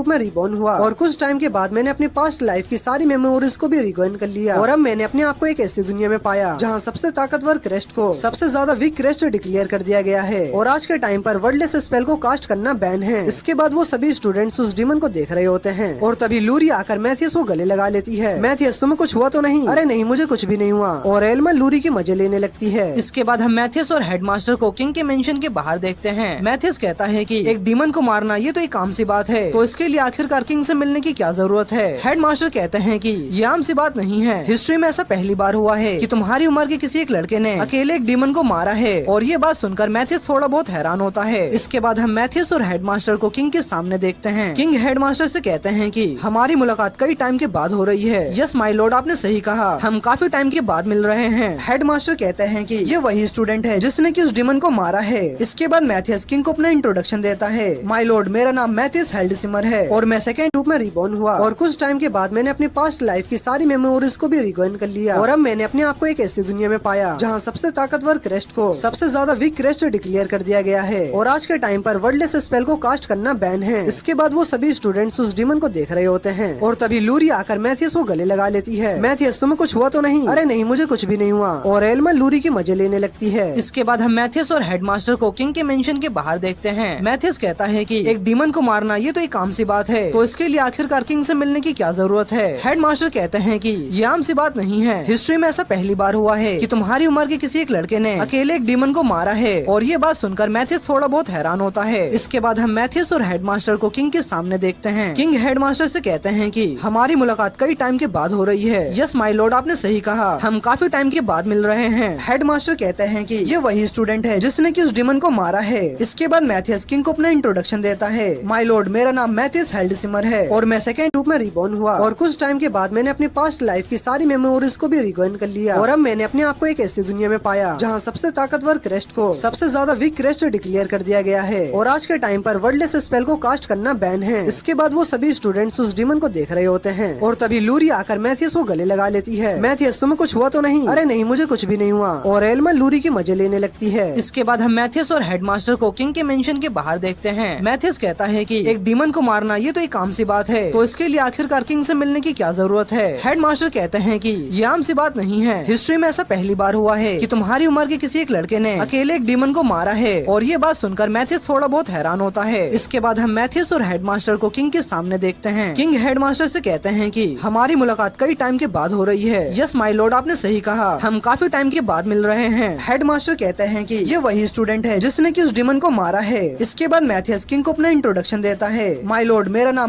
रूप में रिबॉर्न हुआ और कुछ टाइम के बाद मैंने अपनी पास्ट लाइफ की सारी मेमोरीज को भी रिकॉइन कर लिया और अब मैंने अपने आप को एक ऐसी दुनिया में पाया जहाँ सबसे ताकतवर क्रेस्ट को सबसे ज्यादा वीक क्रेस्ट डिक्लेयर कर दिया गया है और आज के टाइम पर वर्ल्डलेस स्पेल को कास्ट करना बैन है। इसके बाद वो सभी स्टूडेंट्स उस डीमन को देख रहे होते हैं और तभी लूरी आकर मैथियस को गले लगा लेती है। मैथियस, तुम्हें कुछ हुआ तो नहीं? अरे नहीं, मुझे कुछ भी नहीं हुआ। और एल्मा लूरी के मजे लेने लगती है। इसके बाद हम मैथियस और हेडमास्टर को किंग के मेंशन के बाहर देखते हैं। मैथियस कहता है कि एक डीमन को मारना ये तो एक आम सी बात है, तो इसके लिए आखिरकार किंग से मिलने की क्या जरूरत है? हेडमास्टर कहते हैं कि ये आम सी बात नहीं है, हिस्ट्री में ऐसा पहली बार हुआ है कि तुम्हारी उम्र के किसी एक लड़के ने अकेले एक डीमन को मारा है। और ये बात सुनकर मैथियस थोड़ा बहुत हैरान होता है। इसके बाद हम मैथियस और हेडमास्टर को किंग के सामने देखते हैं। किंग हेडमास्टर से कहते हैं कि हमारी मुलाकात कई टाइम के बाद हो रही है। यस माय लॉर्ड, आपने सही कहा, हम काफी टाइम के बाद मिल रहे हैं। हेडमास्टर कहते हैं कि ये वही स्टूडेंट है जिसने कि उस डीमन को मारा है। इसके बाद मैथियस किंग को अपना इंट्रोडक्शन देता है। माय लॉर्ड, मेरा नाम मैथियस हेल्डसिमर है और मैं सेकेंड रूप में रिबॉर्न हुआ और कुछ टाइम के बाद मैंने अपनी पास्ट लाइफ की सारी मेमोरीज को भी रिकॉइन कर लिया और अब मैंने अपने आप को एक ऐसी दुनिया में पाया जहाँ सबसे ताकतवर क्रेस्ट को सबसे ज्यादा वीक क्रेस्ट डिक्लेयर कर दिया गया है और आज के टाइम पर वर्ल्डलेस स्पेल को कास्ट करना बैन है। इसके बाद वो सभी स्टूडेंट्स उस डीमन को देख रहे होते हैं और तभी लूरी आकर मैथियस को गले लगा लेती है। मैथियस, तुम्हें कुछ हुआ तो नहीं? अरे नहीं, मुझे कुछ भी नहीं हुआ। और एल्मा लूरी के मजे लेने लगती है। इसके बाद हम मैथियस और हेडमास्टर को किंग के मेंशन के बाहर देखते हैं। मैथियस कहता है कि एक डीमन को मारना ये तो एक आम सी बात है, तो इसके लिए आखिरकार किंग से मिलने की क्या जरूरत है? हेडमास्टर कहते हैं कि ये आम सी बात नहीं है, हिस्ट्री में ऐसा पहली बार हुआ है कि तुम्हारी उम्र के किसी एक लड़के ने अकेले एक डीमन को मारा है। और ये बात सुनकर मैथियस थोड़ा बहुत हैरान होता है। इसके बाद हम मैथियस और हेडमास्टर को किंग के सामने देखते हैं। किंग हेडमास्टर से कहते हैं कि हमारी मुलाकात कई टाइम के बाद हो रही है। यस माय लॉर्ड, आपने सही कहा, हम काफी टाइम के बाद मिल रहे हैं। हेडमास्टर कहते हैं कि ये वही स्टूडेंट है जिसने कि उस डीमन को मारा है। इसके बाद मैथियस किंग को अपना इंट्रोडक्शन देता है। माय लॉर्ड, मेरा नाम मैथियस हेल्डसिमर है और मैं सेकेंड रूप में रिबॉर्न हुआ और कुछ टाइम के बाद मैंने अपनी पास्ट लाइफ की सारी मेमोरीज को भी रिकॉइन कर लिया और अब मैंने अपने आप को एक ऐसी दुनिया में पाया जहाँ सबसे ताकतवर क्रेस्ट को सबसे ज्यादा वीक क्रेस्ट डिक्लेयर कर दिया गया है और आज के टाइम पर वर्ल्डलेस स्पेल को कास्ट करना बैन है। इसके बाद वो सभी स्टूडेंट्स उस डीमन को देख रहे होते हैं और तभी लूरी आकर मैथियस को गले लगा लेती है। मैथियस, तुम्हें कुछ हुआ तो नहीं? अरे नहीं, मुझे कुछ भी नहीं हुआ। और एल्मा लूरी के मजे लेने लगती है। इसके बाद हम मैथियस और हेडमास्टर को किंग के मेंशन के बाहर देखते हैं। मैथियस कहता है कि एक डीमन को मारना ये तो एक आम सी बात है, तो इसके लिए आखिरकार किंग से मिलने की क्या जरूरत है? हेडमास्टर कहते हैं कि ये आम सी बात नहीं है, हिस्ट्री में ऐसा पहली बार हुआ है कि तुम्हारी उम्र के किसी एक लड़के ने अकेले एक डीमन को मारा है। और ये बात सुनकर मैथियस थोड़ा बहुत हैरान होता है। इसके बाद हम मैथियस और हेडमास्टर को किंग के सामने देखते हैं। किंग हेडमास्टर से कहते हैं कि हमारी मुलाकात कई टाइम के बाद हो रही है। यस माय लॉर्ड, आपने सही कहा, हम काफी टाइम के बाद मिल रहे हैं। हेडमास्टर कहते हैं कि ये वही स्टूडेंट है जिसने कि उस डीमन को मारा है। इसके बाद मैथियस किंग को अपना इंट्रोडक्शन देता है। माय लॉर्ड, मेरा नाम